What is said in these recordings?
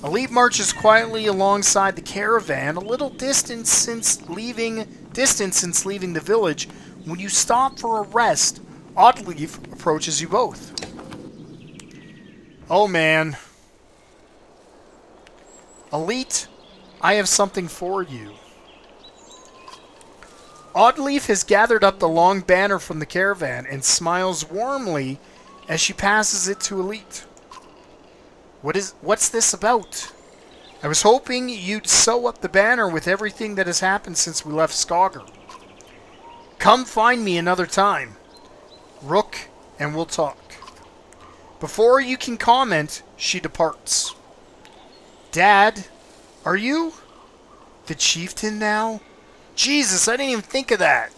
Elite marches quietly alongside the caravan, a little distance since leaving the village. When you stop for a rest, Oddleaf approaches you both. Oh man. Elite, I have something for you. Oddleaf has gathered up the long banner from the caravan and smiles warmly as she passes it to Elite. What's this about? I was hoping you'd sew up the banner with everything that has happened since we left Skogr. Come find me another time, Rook, and we'll talk. Before you can comment, she departs. Dad, are you the chieftain now? Jesus, I didn't even think of that.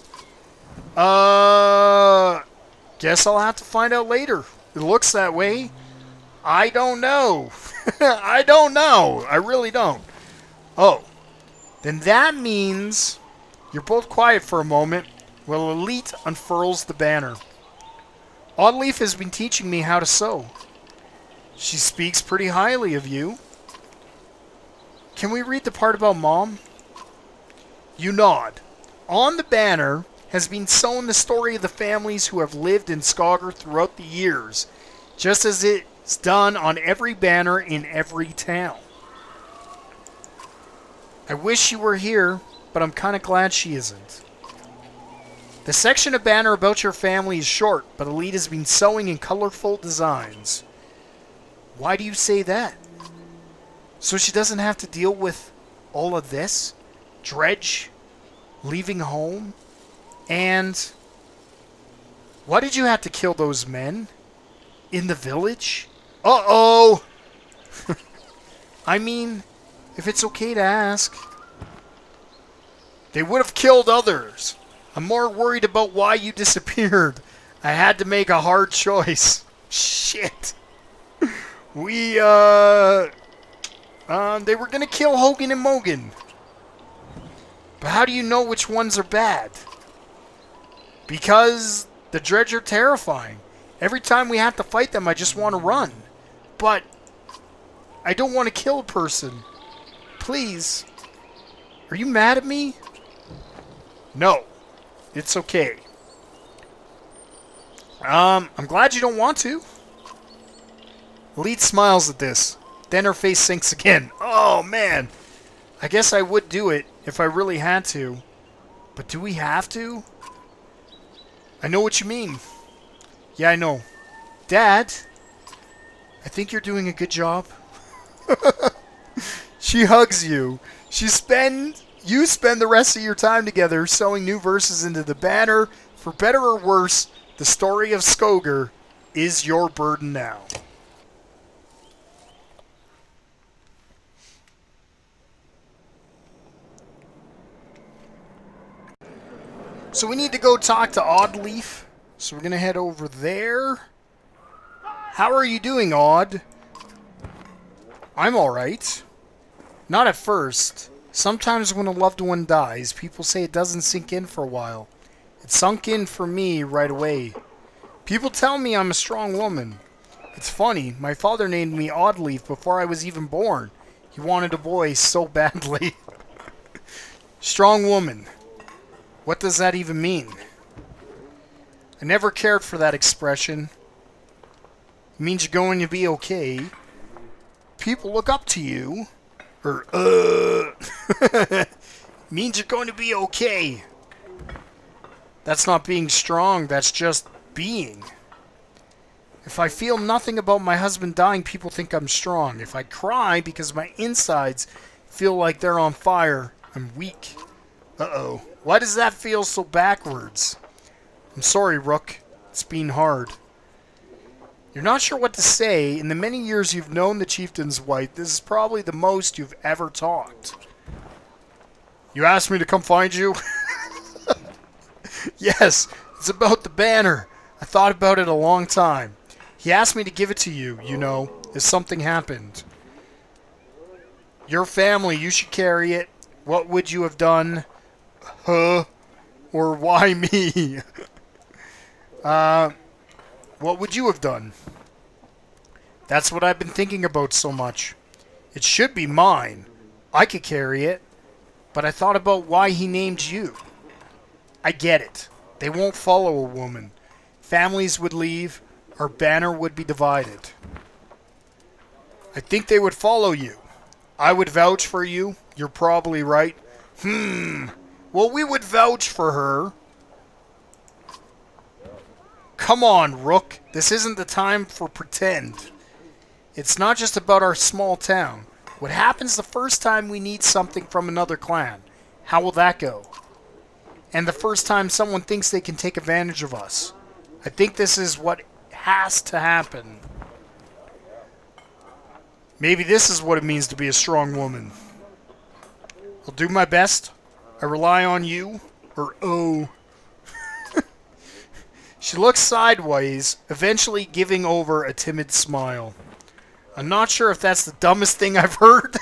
Guess I'll have to find out later. It looks that way. I don't know. I don't know. I really don't. Oh. Then that means you're both quiet for a moment while Elite unfurls the banner. Oddleaf has been teaching me how to sew. She speaks pretty highly of you. Can we read the part about Mom? You nod. On the banner has been sewn the story of the families who have lived in Skogr throughout the years, just as it's done on every banner in every town. I wish she were here, but I'm kind of glad she isn't. The section of banner about your family is short, but Elite has been sewing in colorful designs. Why do you say that? So she doesn't have to deal with all of this? Dredge, leaving home, and why did you have to kill those men in the village? Uh-oh! I mean, if it's okay to ask. They would have killed others. I'm more worried about why you disappeared. I had to make a hard choice. Shit. They were gonna kill Hogan and Mogan. But how do you know which ones are bad? Because the Dredge are terrifying. Every time we have to fight them, I just want to run. But I don't want to kill a person. Please. Are you mad at me? No. It's okay. I'm glad you don't want to. Elite smiles at this. Then her face sinks again. Oh, man. I guess I would do it if I really had to. But do we have to? I know what you mean. Yeah, I know. Dad, I think you're doing a good job. She hugs you. You spend the rest of your time together sewing new verses into the banner. For better or worse, the story of Skogr is your burden now. So we need to go talk to Oddleaf. So we're going to head over there. How are you doing, Odd? I'm alright. Not at first. Sometimes when a loved one dies, people say it doesn't sink in for a while. It sunk in for me right away. People tell me I'm a strong woman. It's funny, my father named me Oddleaf before I was even born. He wanted a boy so badly. Strong woman. What does that even mean? I never cared for that expression. It means you're going to be okay. People look up to you. Or, means you're going to be okay. That's not being strong, that's just being. If I feel nothing about my husband dying, people think I'm strong. If I cry because my insides feel like they're on fire, I'm weak. Uh-oh. Why does that feel so backwards? I'm sorry, Rook. It's been hard. You're not sure what to say. In the many years you've known the chieftain's wife, this is probably the most you've ever talked. You asked me to come find you? Yes, it's about the banner. I thought about it a long time. He asked me to give it to you, you know, if something happened. Your family, you should carry it. What would you have done? Huh? Or why me? What would you have done? That's what I've been thinking about so much. It should be mine. I could carry it. But I thought about why he named you. I get it. They won't follow a woman. Families would leave. Our banner would be divided. I think they would follow you. I would vouch for you. You're probably right. Well, we would vouch for her. Come on, Rook. This isn't the time for pretend. It's not just about our small town. What happens the first time we need something from another clan? How will that go? And the first time someone thinks they can take advantage of us. I think this is what has to happen. Maybe this is what it means to be a strong woman. I'll do my best. I rely on you. Or oh. She looks sideways, eventually giving over a timid smile. I'm not sure if that's the dumbest thing I've heard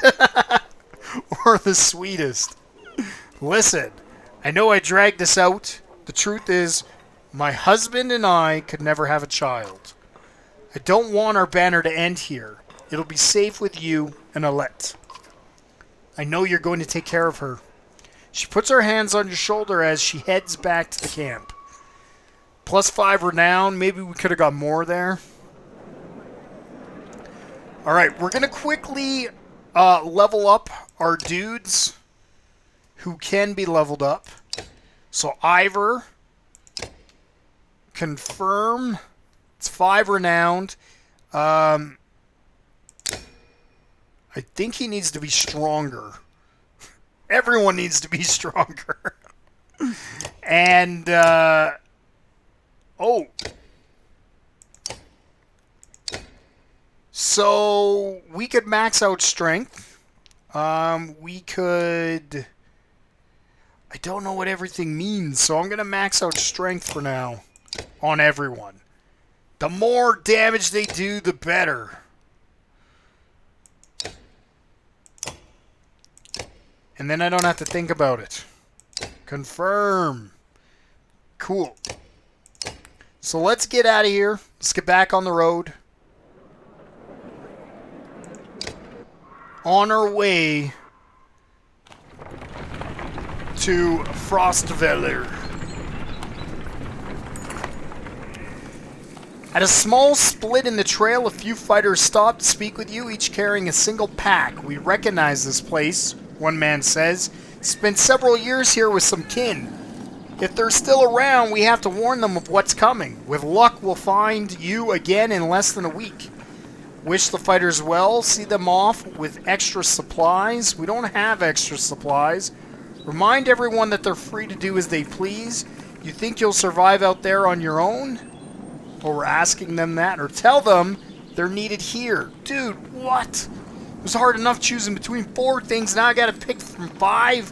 or the sweetest. Listen, I know I dragged this out. The truth is, my husband and I could never have a child. I don't want our banner to end here. It'll be safe with you and Alette. I know you're going to take care of her. She puts her hands on your shoulder as she heads back to the camp. +5 renown. Maybe we could have got more there. Alright, we're going to quickly level up our dudes who can be leveled up. So Ivor, confirm, it's 5 renowned. I think he needs to be stronger. Everyone needs to be stronger. And, oh. So, we could max out strength. We could... I don't know what everything means, so I'm going to max out strength for now on everyone. The more damage they do, the better. And then I don't have to think about it. Confirm. Cool. So let's get out of here. Let's get back on the road. On our way to Frostveller. At a small split in the trail, a few fighters stopped to speak with you, each carrying a single pack. We recognize this place, one man says. Spent several years here with some kin. If they're still around, we have to warn them of what's coming. With luck, we'll find you again in less than a week. Wish the fighters well. See them off with extra supplies. We don't have extra supplies. Remind everyone that they're free to do as they please. You think you'll survive out there on your own? Or we're asking them that. Or tell them they're needed here. Dude, what? It was hard enough choosing between 4 things. Now I gotta pick from 5.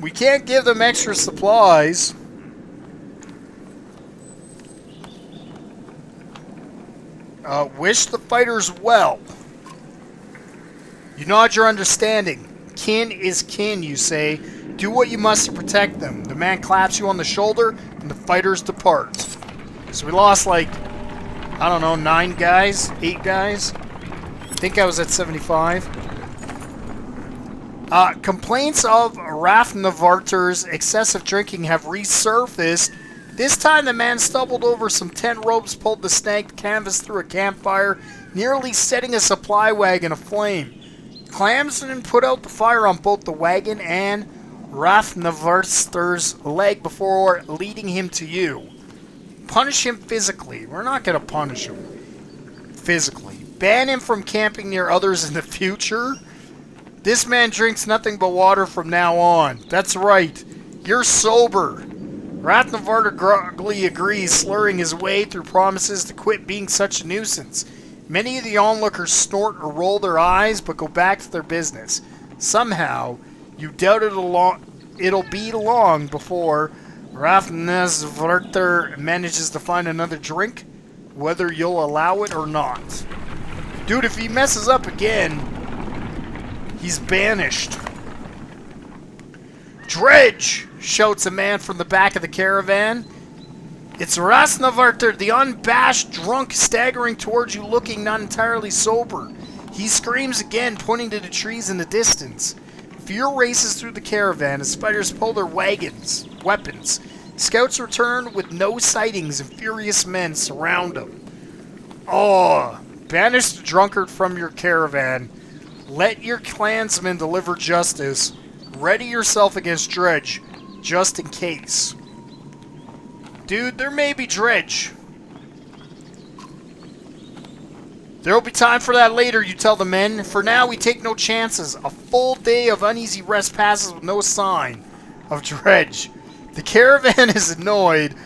We can't give them extra supplies. Wish the fighters well. You nod your understanding. Kin is kin, you say. Do what you must to protect them. The man claps you on the shoulder, and the fighters depart. So we lost, like, I don't know, 9 guys? 8 guys? I think I was at 75. Complaints of Rafnavarter's excessive drinking have resurfaced. This time the man stumbled over some tent ropes, pulled the snagged canvas through a campfire, nearly setting a supply wagon aflame. Clamson put out the fire on both the wagon and Rafnavarter's leg before leading him to you. Punish him physically. We're not going to punish him physically. Ban him from camping near others in the future. This man drinks nothing but water from now on. That's right. You're sober. Rafnavarter groggily agrees, slurring his way through promises to quit being such a nuisance. Many of the onlookers snort or roll their eyes, but go back to their business. Somehow, you doubt it'll be long before Rafnavarter manages to find another drink, whether you'll allow it or not. Dude, if he messes up again, he's banished. Dredge! Shouts a man from the back of the caravan. It's Rasnavarter, the unabashed drunk, staggering towards you looking not entirely sober. He screams again, pointing to the trees in the distance. Fear races through the caravan as fighters pull their weapons. Scouts return with no sightings and furious men surround them. Oh, banish the drunkard from your caravan. Let your clansmen deliver justice. Ready yourself against Dredge, just in case. Dude, there may be Dredge. There'll be time for that later, you tell the men. For now, we take no chances. A full day of uneasy rest passes with no sign of Dredge. The caravan is annoyed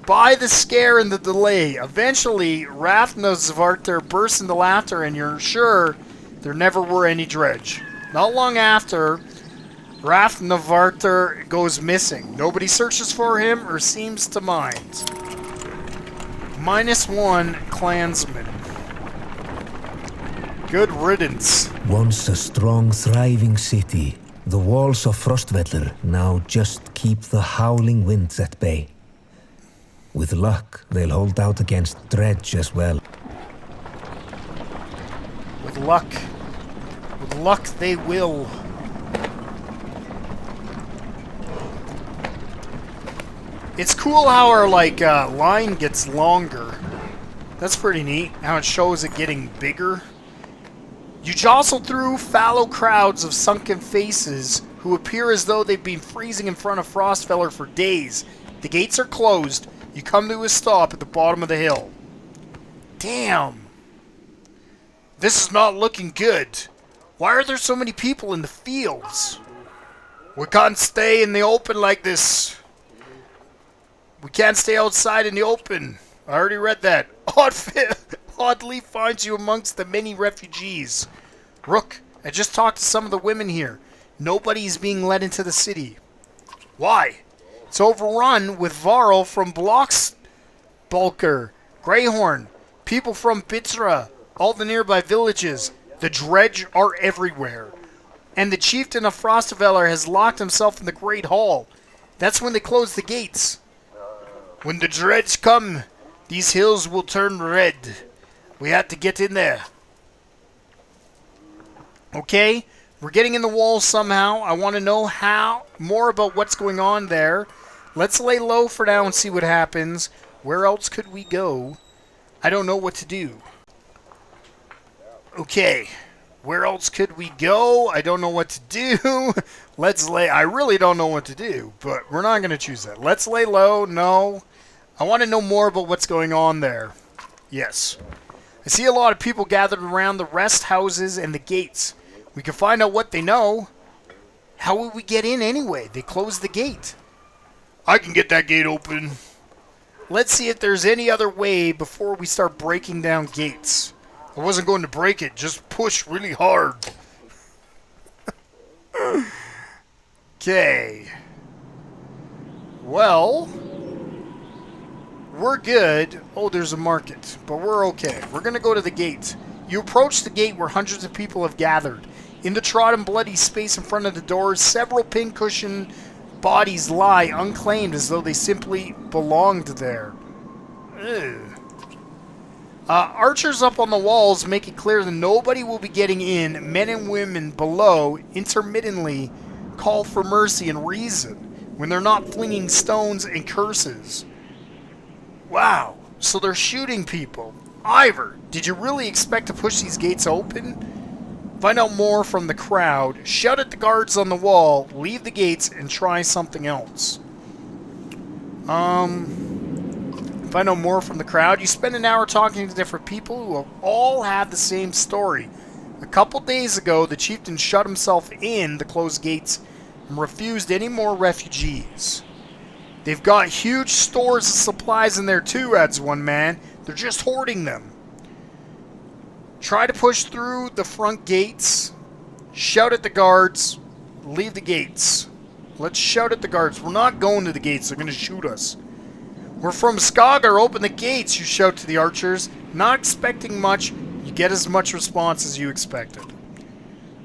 by the scare and the delay. Eventually, Rafnazvarter bursts into laughter, and you're sure there never were any Dredge. Not long after, Rafnavarter goes missing. Nobody searches for him or seems to mind. -1 clansman. Good riddance. Once a strong, thriving city, the walls of Frostvellir now just keep the howling winds at bay. With luck, they'll hold out against Dredge as well. With luck they will. It's cool how our line gets longer. That's pretty neat. How it shows it getting bigger. You jostle through fallow crowds of sunken faces who appear as though they've been freezing in front of Frostfeller for days. The gates are closed. You come to a stop at the bottom of the hill. Damn. This is not looking good. Why are there so many people in the fields? We can't stay in the open like this. We can't stay outside in the open. I already read that. Oddly finds you amongst the many refugees. Rook, I just talked to some of the women here. Nobody's being let into the city. Why? It's overrun with Varl from Bloxbulker, Greyhorn, people from Bitra, all the nearby villages. The Dredge are everywhere. And the chieftain of Frostvellir has locked himself in the Great Hall. That's when they close the gates. When the Dredge come, these hills will turn red. We have to get in there. Okay, we're getting in the walls somehow. I want to know more about what's going on there. Let's lay low for now and see what happens. Where else could we go? I don't know what to do. Okay, where else could we go? I don't know what to do. I really don't know what to do, but we're not going to choose that. Let's lay low. No. I want to know more about what's going on there. Yes. I see a lot of people gathered around the rest houses and the gates. We can find out what they know. How will we get in anyway? They closed the gate. I can get that gate open. Let's see if there's any other way before we start breaking down gates. I wasn't going to break it, just push really hard. Okay. Well, we're good. Oh, there's a market, but we're okay. We're going to go to the gate. You approach the gate where hundreds of people have gathered. In the trodden, bloody space in front of the doors, several pincushion bodies lie unclaimed as though they simply belonged there. Ew. Archers up on the walls make it clear that nobody will be getting in. Men and women below intermittently call for mercy and reason when they're not flinging stones and curses. Wow, so they're shooting people. Ivor, did you really expect to push these gates open? Find out more from the crowd, shout at the guards on the wall, leave the gates, and try something else. Find out more from the crowd. You spend an hour talking to different people who all have the same story. A couple days ago, the chieftain shut himself in the closed gates and refused any more refugees. They've got huge stores of supplies in there too, adds one man. They're just hoarding them. Try to push through the front gates. Shout at the guards. Leave the gates. Let's shout at the guards. We're not going to the gates. They're going to shoot us. We're from Skagar. Open the gates, you shout to the archers. Not expecting much. You get as much response as you expected.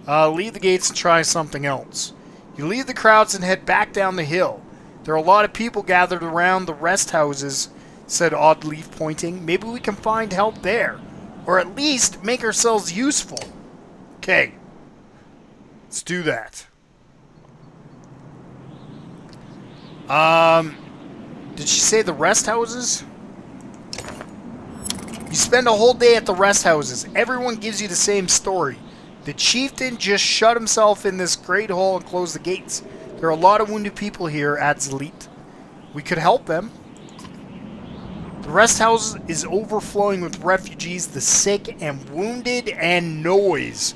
Leave the gates and try something else. You leave the crowds and head back down the hill. There are a lot of people gathered around the rest houses. said Oddleaf, pointing. Maybe we can find help there. Or at least make ourselves useful. Okay. Let's do that. Did she say the rest houses? You spend a whole day at the rest houses. Everyone gives you the same story. The chieftain just shut himself in this great hole and closed the gates. There are a lot of wounded people here, adds Zelit. We could help them. The rest house is overflowing with refugees, the sick and wounded, and noise.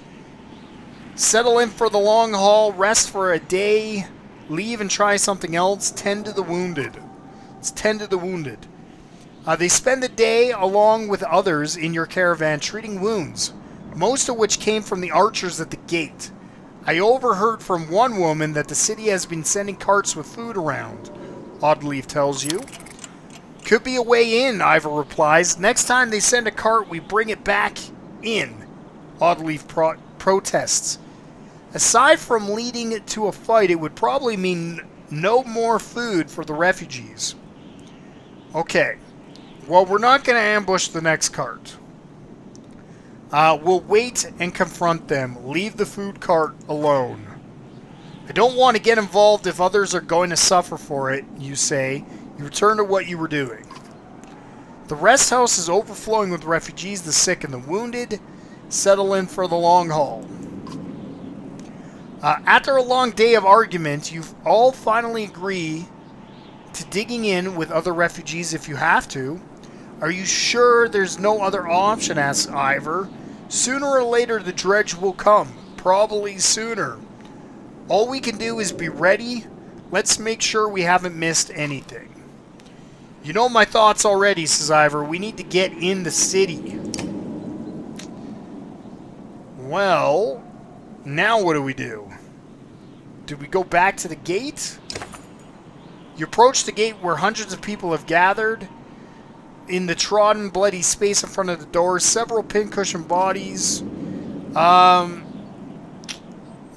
Settle in for the long haul, rest for a day, leave and try something else, tend to the wounded. Let's tend to the wounded. They spend the day along with others in your caravan treating wounds, most of which came from the archers at the gate. I overheard from one woman that the city has been sending carts with food around, Oddleaf tells you. Could be a way in, Ivor replies. Next time they send a cart, we bring it back in, Oddleaf protests. Aside from leading to a fight, it would probably mean no more food for the refugees. Okay. Well, we're not going to ambush the next cart. We'll wait and confront them. Leave the food cart alone. I don't want to get involved if others are going to suffer for it, you say. You return to what you were doing. The rest house is overflowing with refugees, the sick and the wounded. Settle in for the long haul. After a long day of argument, you all finally agree to digging in with other refugees if you have to. Are you sure there's no other option, asks Ivor. Sooner or later the dredge will come. Probably sooner. All we can do is be ready. Let's make sure we haven't missed anything. You know my thoughts already, says Ivor. We need to get in the city. Well, now what do we do? Do we go back to the gate? You approach the gate where hundreds of people have gathered. In the trodden, bloody space in front of the door, several pincushion bodies. We're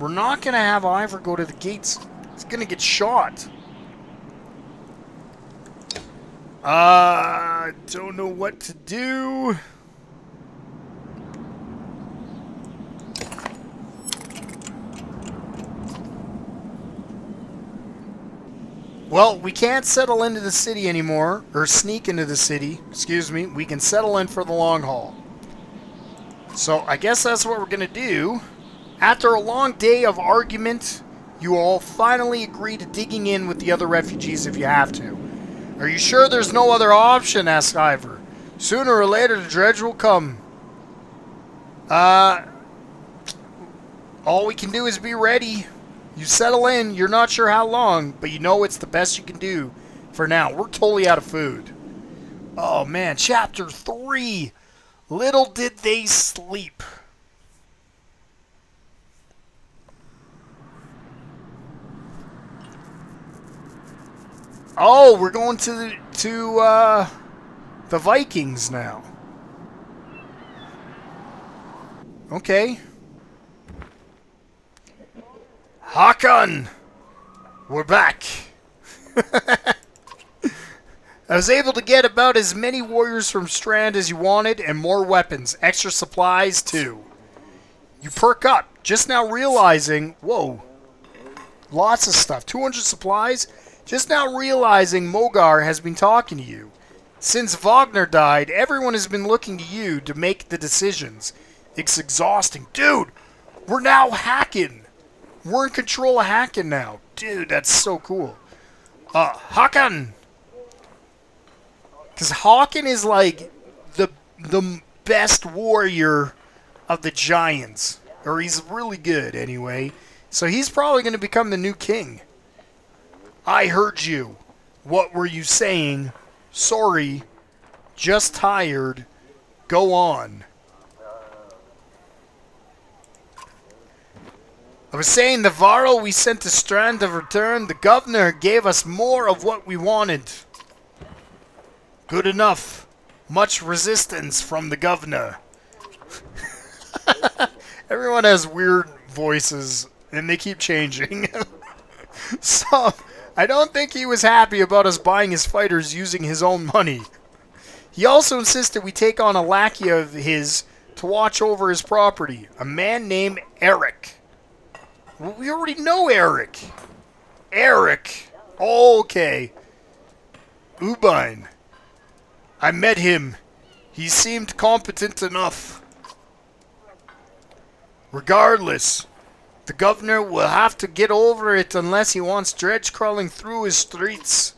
not going to have Ivor go to the gates. He's going to get shot. Don't know what to do. Well, we can't settle into the city anymore, or sneak into the city, excuse me. We can settle in for the long haul. So, I guess that's what we're going to do. After a long day of argument, you all finally agree to digging in with the other refugees if you have to. Are you sure there's no other option, asks Ivor. Sooner or later the dredge will come. All we can do is be ready. You settle in, you're not sure how long, but you know it's the best you can do for now. We're totally out of food. Oh man, chapter 3. Little did they sleep. Oh, we're going to the Vikings now. Okay. Hakon! We're back. I was able to get about as many warriors from Strand as you wanted, and more weapons. Extra supplies, too. You perk up, just now realizing... Whoa. Lots of stuff. 200 supplies? Just now realizing Mogar has been talking to you. Since Wagner died, everyone has been looking to you to make the decisions. It's exhausting. Dude, we're now hacking. We're in control of hacking now. Dude, that's so cool. Hakon. Because Hakon is like the best warrior of the giants. Or he's really good anyway. So he's probably going to become the new king. I heard you. What were you saying? Sorry. Just tired. Go on. I was saying the Varro we sent to Strand have returned. The governor gave us more of what we wanted. Good enough. Much resistance from the governor. Everyone has weird voices, and they keep changing. So, I don't think he was happy about us buying his fighters using his own money. He also insisted we take on a lackey of his to watch over his property, a man named Eric. Well, we already know Eric. Eric. Okay. Ubine. I met him. He seemed competent enough. Regardless, the governor will have to get over it unless he wants dredge crawling through his streets.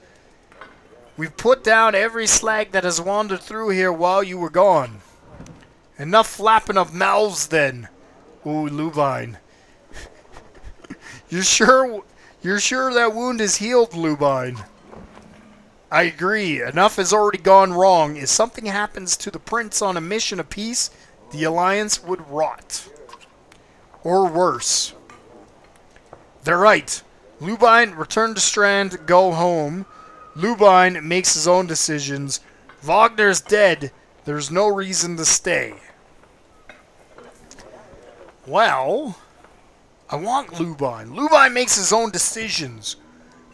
We've put down every slag that has wandered through here while you were gone. Enough flapping of mouths then. Ooh, Lubine. You're sure that wound is healed, Lubine? I agree. Enough has already gone wrong. If something happens to the prince on a mission of peace, the alliance would rot. Or worse. They're right. Lubine, return to Strand, go home. Lubine makes his own decisions. Wagner's dead. There's no reason to stay. Well, I want Lubine. Lubine makes his own decisions.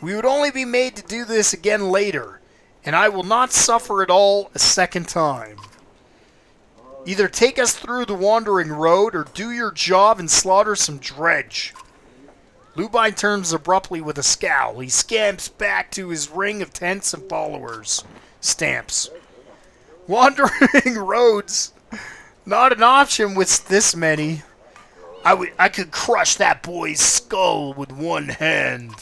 We would only be made to do this again later, and I will not suffer it all a second time. Either take us through the wandering road, or do your job and slaughter some dredge. Lubine turns abruptly with a scowl. He scamps back to his ring of tents and followers. Stamps. Wandering roads. Not an option with this many. I could crush that boy's skull with one hand.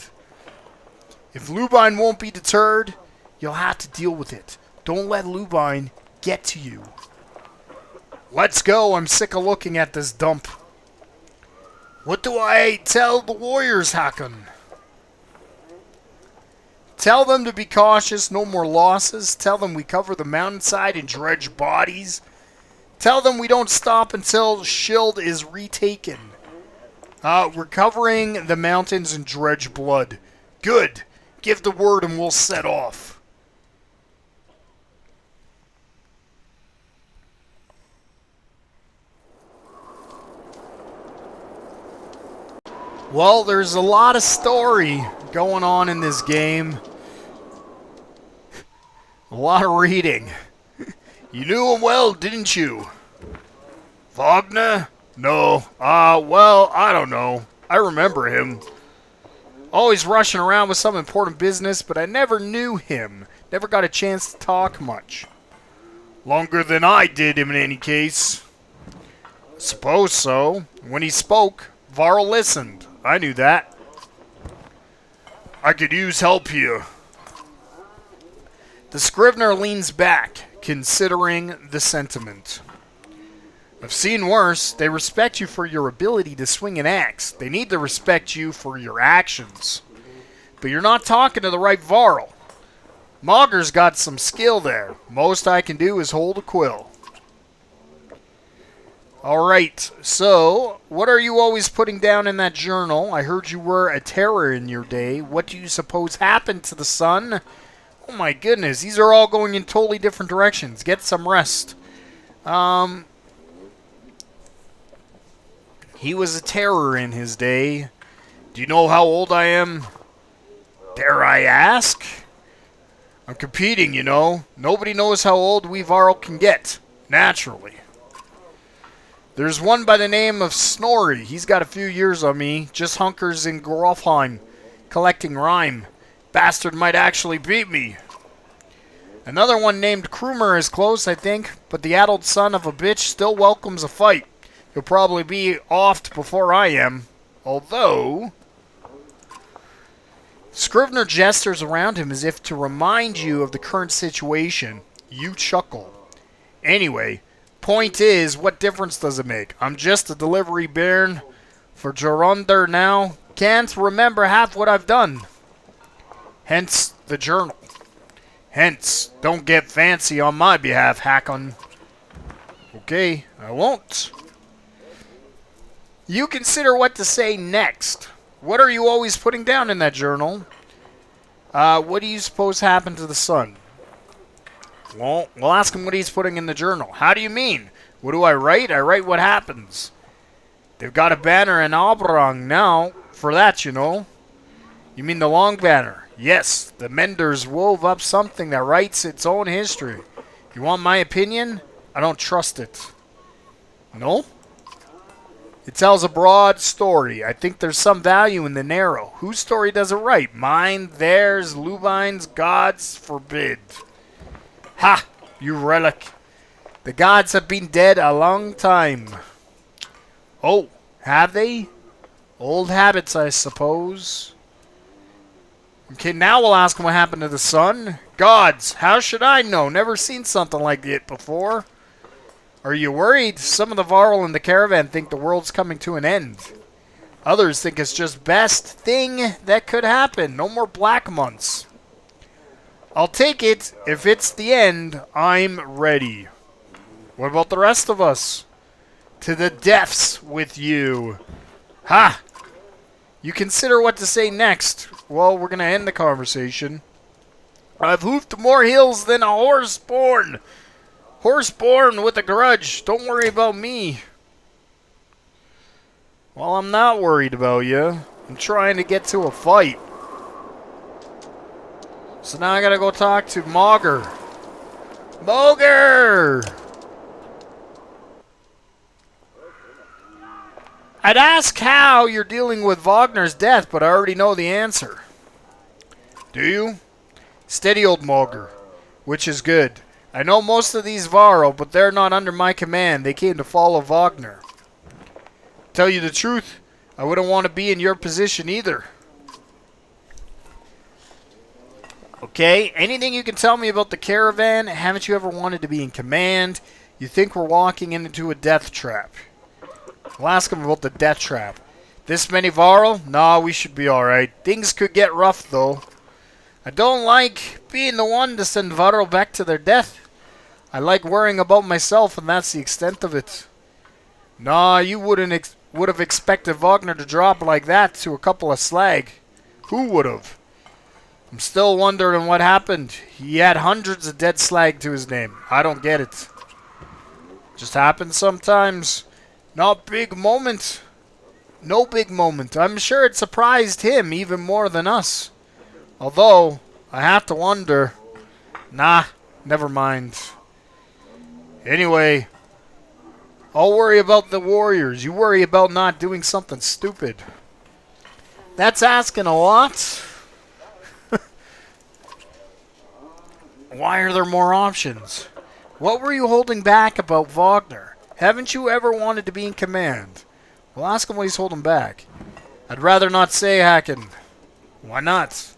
If Lubine won't be deterred, you'll have to deal with it. Don't let Lubine get to you. Let's go. I'm sick of looking at this dump. What do I tell the warriors, Hakon? Tell them to be cautious, no more losses. Tell them we cover the mountainside and dredge bodies. Tell them we don't stop until Shield is retaken. We're covering the mountains and dredge blood. Good. Give the word and we'll set off. Well, there's a lot of story going on in this game. A lot of reading. You knew him well, didn't you? Wagner? No. Well, I don't know. I remember him. Always rushing around with some important business, but I never knew him. Never got a chance to talk much. Longer than I did, in any case. Suppose so. When he spoke, Varl listened. I knew that. I could use help here. The Scrivener leans back, considering the sentiment. I've seen worse. They respect you for your ability to swing an axe. They need to respect you for your actions. But you're not talking to the right Varl. Mauger's got some skill there. Most I can do is hold a quill. Alright, so, what are you always putting down in that journal? I heard you were a terror in your day. What do you suppose happened to the sun? Oh my goodness, these are all going in totally different directions. Get some rest. He was a terror in his day. Do you know how old I am? Dare I ask? I'm competing, you know. Nobody knows how old we Varl can get. Naturally. There's one by the name of Snorri. He's got a few years on me. Just hunkers in Grofheim, collecting rhyme. Bastard might actually beat me. Another one named Krumer is close, I think, but the addled son of a bitch still welcomes a fight. He'll probably be offed before I am. Although... Scrivener gestures around him as if to remind you of the current situation. You chuckle. Anyway, point is, what difference does it make? I'm just a delivery bairn for Jorundr now. Can't remember half what I've done. Hence the journal. Hence, don't get fancy on my behalf, Hakon. Okay, I won't. You consider what to say next. What are you always putting down in that journal? What do you suppose happened to the sun? Well, we'll ask him what he's putting in the journal. How do you mean? What do I write? I write what happens. They've got a banner in Albrang now. For that, you know. You mean the long banner? Yes, the Menders wove up something that writes its own history. You want my opinion? I don't trust it. No? It tells a broad story. I think there's some value in the narrow. Whose story does it right? Mine, theirs, Lubine's, God's, forbid. Ha! You relic. The gods have been dead a long time. Oh, have they? Old habits, I suppose. Okay, now we'll ask him what happened to the sun. Gods, how should I know? Never seen something like it before. Are you worried? Some of the Varl in the caravan think the world's coming to an end. Others think it's just best thing that could happen. No more black months. I'll take it. If it's the end, I'm ready. What about the rest of us? To the deaths with you. Ha! You consider what to say next. Well, we're going to end the conversation. I've hoofed more hills than a horse born. Horse born with a grudge. Don't worry about me. Well, I'm not worried about you. I'm trying to get to a fight. So now I gotta go talk to Mogger. Mogger! I'd ask how you're dealing with Wagner's death, but I already know the answer. Do you? Steady, old Mogger. Which is good. I know most of these Varro, but they're not under my command. They came to follow Wagner. Tell you the truth, I wouldn't want to be in your position either. Okay, anything you can tell me about the caravan? Haven't you ever wanted to be in command? You think we're walking into a death trap. We'll ask him about the death trap. This many Varl? Nah, we should be alright. Things could get rough, though. I don't like being the one to send Varl back to their death. I like worrying about myself, and that's the extent of it. Nah, you would have expected Wagner to drop like that to a couple of slag. Who would have? I'm still wondering what happened. He had hundreds of dead slag to his name. I don't get it. Just happens sometimes. Not big moment. No big moment. I'm sure it surprised him even more than us. Although, I have to wonder. Nah, never mind. Anyway, I'll worry about the warriors. You worry about not doing something stupid. That's asking a lot. Why are there more options? What were you holding back about Wagner? Haven't you ever wanted to be in command? We'll ask him what he's holding back. I'd rather not say, Hacken. Why not?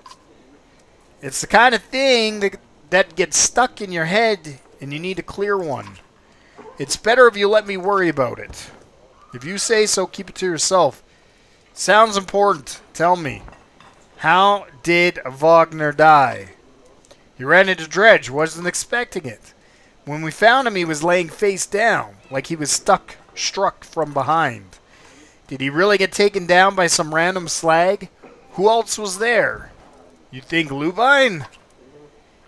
It's the kind of thing that gets stuck in your head and you need a clear one. It's better if you let me worry about it. If you say so, keep it to yourself. Sounds important. Tell me. How did Wagner die? He ran into Dredge. Wasn't expecting it. When we found him, he was laying face down, like he was struck from behind. Did he really get taken down by some random slag? Who else was there? You think Lubine?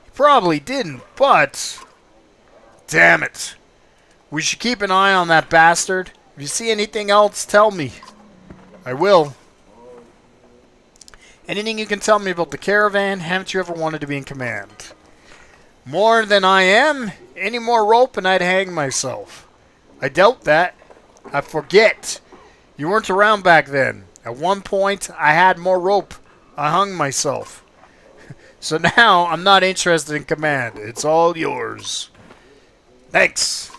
He probably didn't, but... Damn it. We should keep an eye on that bastard. If you see anything else, tell me. I will. Anything you can tell me about the caravan? Haven't you ever wanted to be in command? More than I am? Any more rope and I'd hang myself. I doubt that. I forget. You weren't around back then. At one point, I had more rope. I hung myself. So now, I'm not interested in command. It's all yours. Thanks.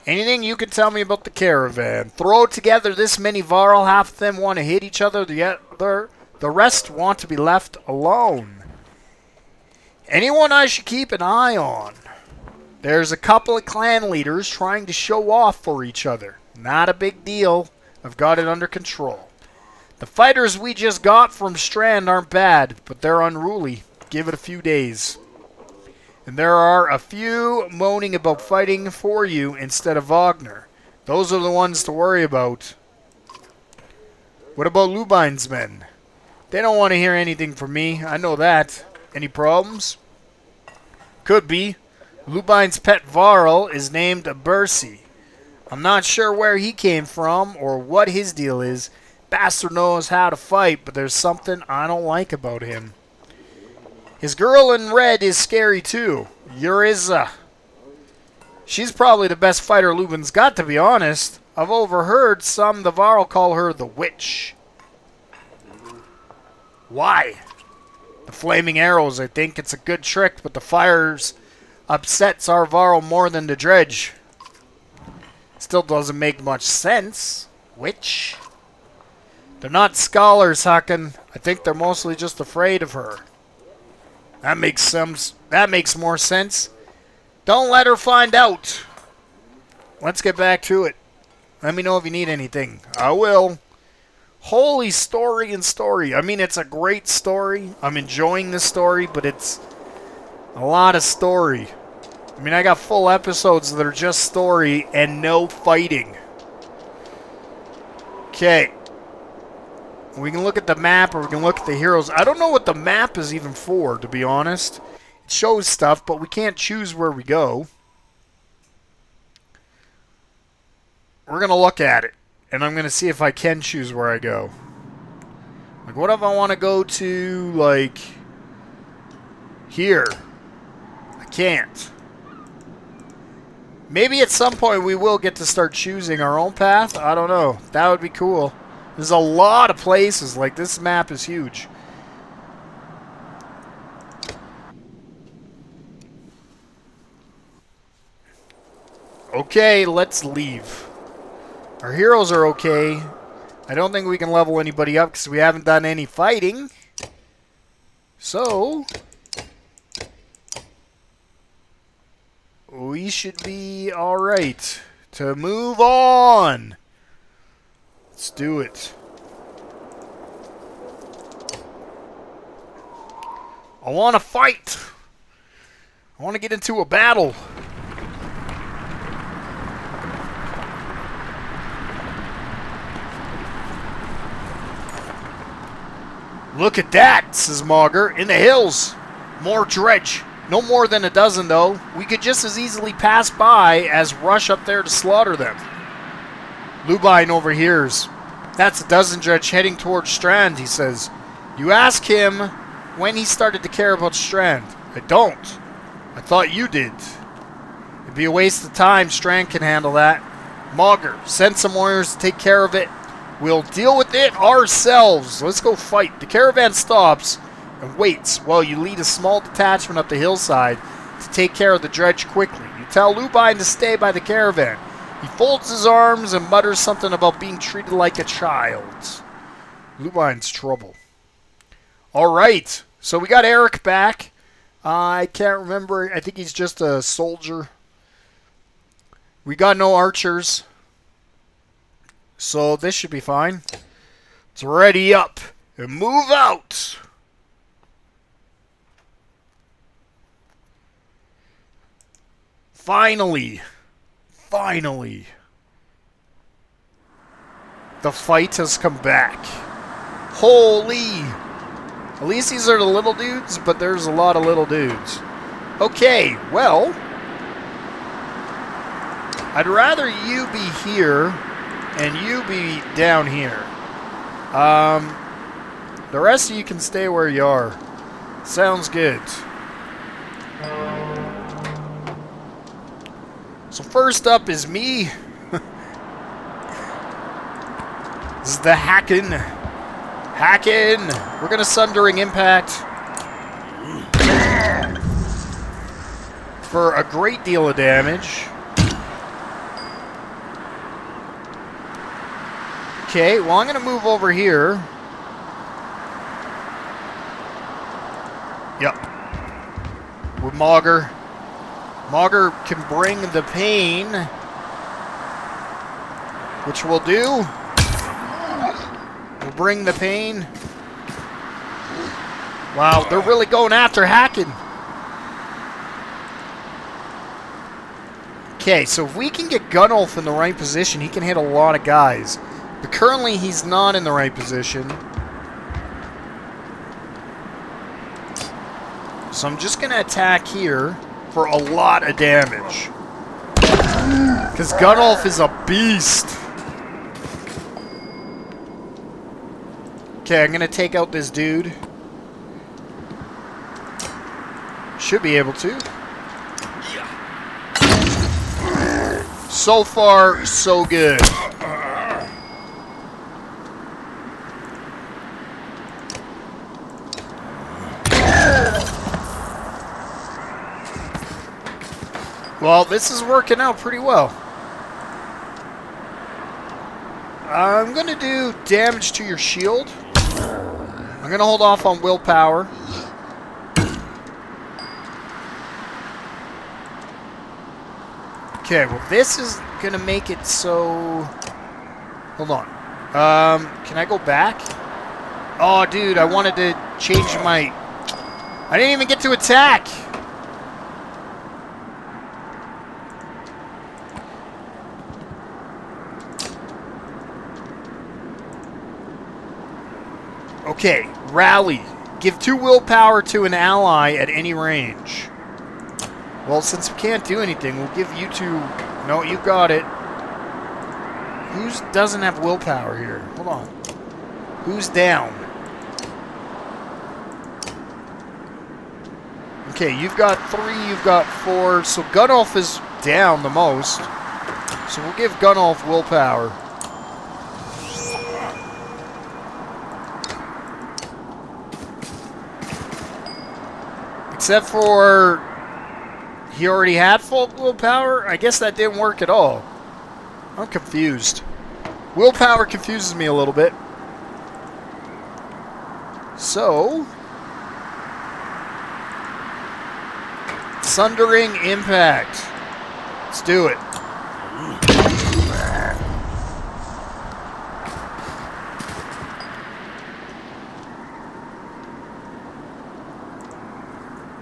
Anything you can tell me about the caravan? Throw together this many Varl, half of them want to hit each other, the rest want to be left alone. Anyone I should keep an eye on? There's a couple of clan leaders trying to show off for each other. Not a big deal. I've got it under control. The fighters we just got from Strand aren't bad, but they're unruly. Give it a few days. And there are a few moaning about fighting for you instead of Wagner. Those are the ones to worry about. What about Lubine's men? They don't want to hear anything from me. I know that. Any problems? Could be. Lubine's pet Varl is named Bersi. I'm not sure where he came from or what his deal is. Bastard knows how to fight, but there's something I don't like about him. His girl in red is scary too. Yuriza. She's probably the best fighter Lubin's got, to be honest. I've overheard some the Varl call her the witch. Why? The flaming arrows, I think it's a good trick, but the fires upsets our Varl more than the dredge. Still doesn't make much sense. Witch? They're not scholars, Hakan. I think they're mostly just afraid of her. That makes more sense. Don't let her find out. Let's get back to it. Let me know if you need anything. I will. Holy story and story. I mean, it's a great story. I'm enjoying this story, but it's a lot of story. I mean, I got full episodes that are just story and no fighting. Okay. We can look at the map or we can look at the heroes. I don't know what the map is even for, to be honest. It shows stuff, but we can't choose where we go. We're going to look at it. And I'm going to see if I can choose where I go. Like, what if I want to go to, like, here? I can't. Maybe at some point we will get to start choosing our own path. I don't know. That would be cool. There's a lot of places. Like, this map is huge. Okay, let's leave. Our heroes are okay. I don't think we can level anybody up because we haven't done any fighting. So, we should be alright to move on. Let's do it. I want to fight. I want to get into a battle. Look at that, says Mauger. In the hills. More dredge. No more than a dozen, though. We could just as easily pass by as rush up there to slaughter them. Lubine overhears. That's a dozen dredge heading towards Strand, he says. You ask him when he started to care about Strand. I don't. I thought you did. It'd be a waste of time. Strand can handle that. Mauger, send some warriors to take care of it. We'll deal with it ourselves. Let's go fight. The caravan stops and waits while you lead a small detachment up the hillside to take care of the dredge quickly. You tell Lubine to stay by the caravan. He folds his arms and mutters something about being treated like a child. Lubine's trouble. Alright, so we got Eric back. I can't remember. I think he's just a soldier. We got no archers. So this should be fine. Let's ready up and move out. Finally. Finally. The fight has come back. Holy. At least these are the little dudes, but there's a lot of little dudes. Okay, well. I'd rather you be here and you be down here. The rest of you can stay where you are. Sounds good. So first up is me. This is the Hakan. Hakan! We're gonna Sundering Impact. For a great deal of damage. Okay, well I'm going to move over here. Yep. With Mauger. Mauger can bring the pain. Which we'll do. We'll bring the pain. Wow, they're really going after Hakan. Okay, so if we can get Gunnulf in the right position, he can hit a lot of guys. But currently, he's not in the right position. So I'm just going to attack here for a lot of damage. Because Gunnulf is a beast. Okay, I'm going to take out this dude. Should be able to. So far, so good. Well, this is working out pretty well. I'm going to do damage to your shield. I'm going to hold off on willpower. Okay, well this is going to make it so... Hold on. Can I go back? Oh, dude, I wanted to change my... I didn't even get to attack! Okay, rally. Give 2 willpower to an ally at any range. Well, since we can't do anything, we'll give you 2... No, you got it. Who doesn't have willpower here? Hold on. Who's down? Okay, you've got 3, you've got 4. So Gunnulf is down the most. So we'll give Gunnulf willpower. Except for... He already had full willpower? I guess that didn't work at all. I'm confused. Willpower confuses me a little bit. So... Sundering Impact. Let's do it.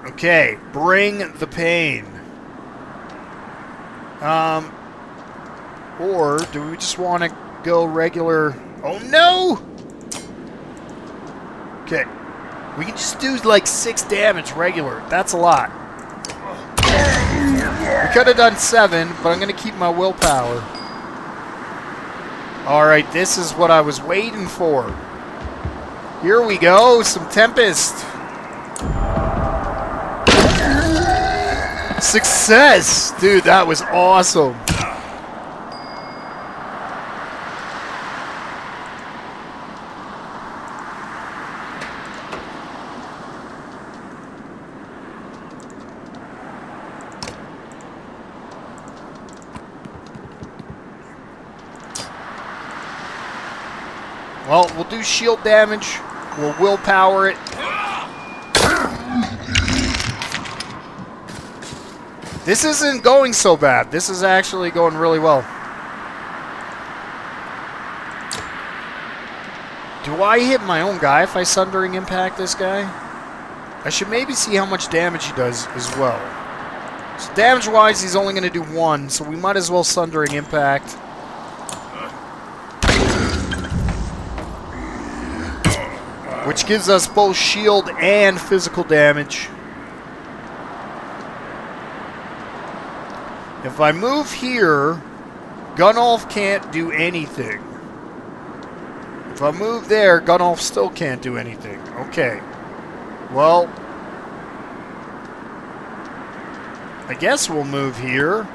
Okay, bring the pain. Or do we just want to go regular? Oh no! Okay, we can just do like 6 damage regular. That's a lot. We could have done 7, but I'm going to keep my willpower. Alright, this is what I was waiting for. Here we go, some Tempest. Success! Dude, that was awesome. Well, we'll do shield damage. We'll willpower it. This isn't going so bad. This is actually going really well. Do I hit my own guy if I Sundering Impact this guy? I should maybe see how much damage he does as well. So damage-wise, he's only going to do 1, so we might as well Sundering Impact. Which gives us both shield and physical damage. If I move here, Gunnulf can't do anything. If I move there, Gunnulf still can't do anything. Okay. Well, I guess we'll move here.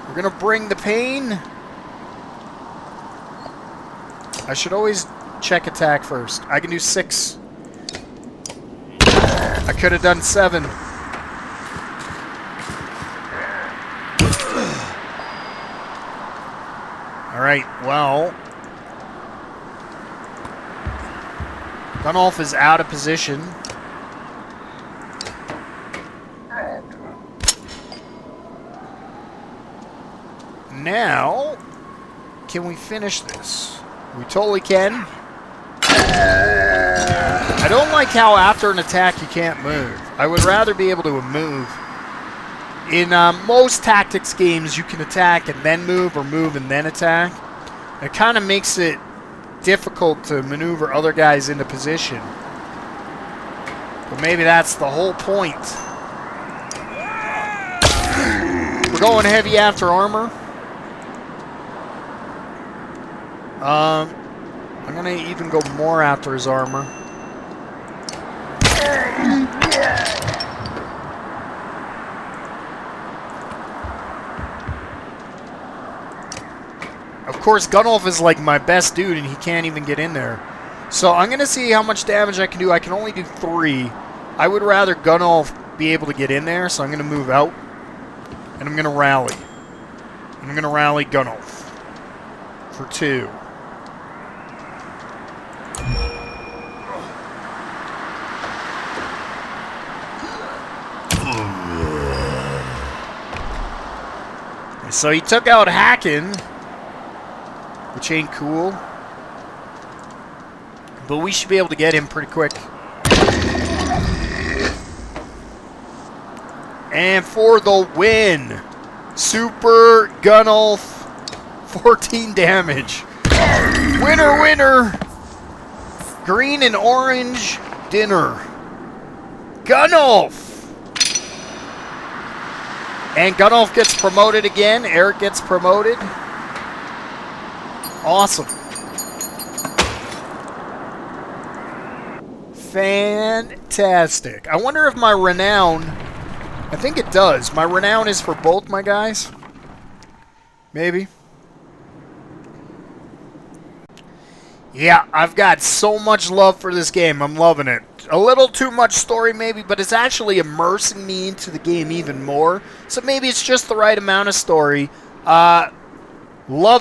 We're going to bring the pain. I should always check attack first. I can do 6. I could have done 7. Alright, well... Gunnulf is out of position. Now... Can we finish this? We totally can. I don't like how after an attack you can't move. I would rather be able to move. In most tactics games, you can attack and then move, or move and then attack. It kind of makes it difficult to maneuver other guys into position. But maybe that's the whole point. We're going heavy after armor. I'm going to even go more after his armor. Of course, Gunnulf is like my best dude, and he can't even get in there. So I'm going to see how much damage I can do. I can only do 3. I would rather Gunnulf be able to get in there, so I'm going to move out. And I'm going to rally. And I'm going to rally Gunnulf for 2. So he took out Hacken, which ain't cool. But we should be able to get him pretty quick. And for the win, Super Gunnulf, 14 damage. Winner, winner. Green and orange dinner. Gunnulf. And Gunnulf gets promoted again. Eric gets promoted. Awesome. Fantastic. I wonder if my renown... I think it does. My renown is for both my guys. Maybe. Yeah, I've got so much love for this game. I'm loving it. A little too much story maybe, but it's actually immersing me into the game even more. So maybe it's just the right amount of story. Love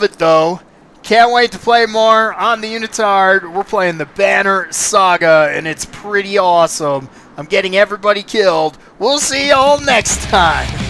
it though. Can't wait to play more on the Unitard. We're playing the Banner Saga, and it's pretty awesome. I'm getting everybody killed. We'll see y'all next time.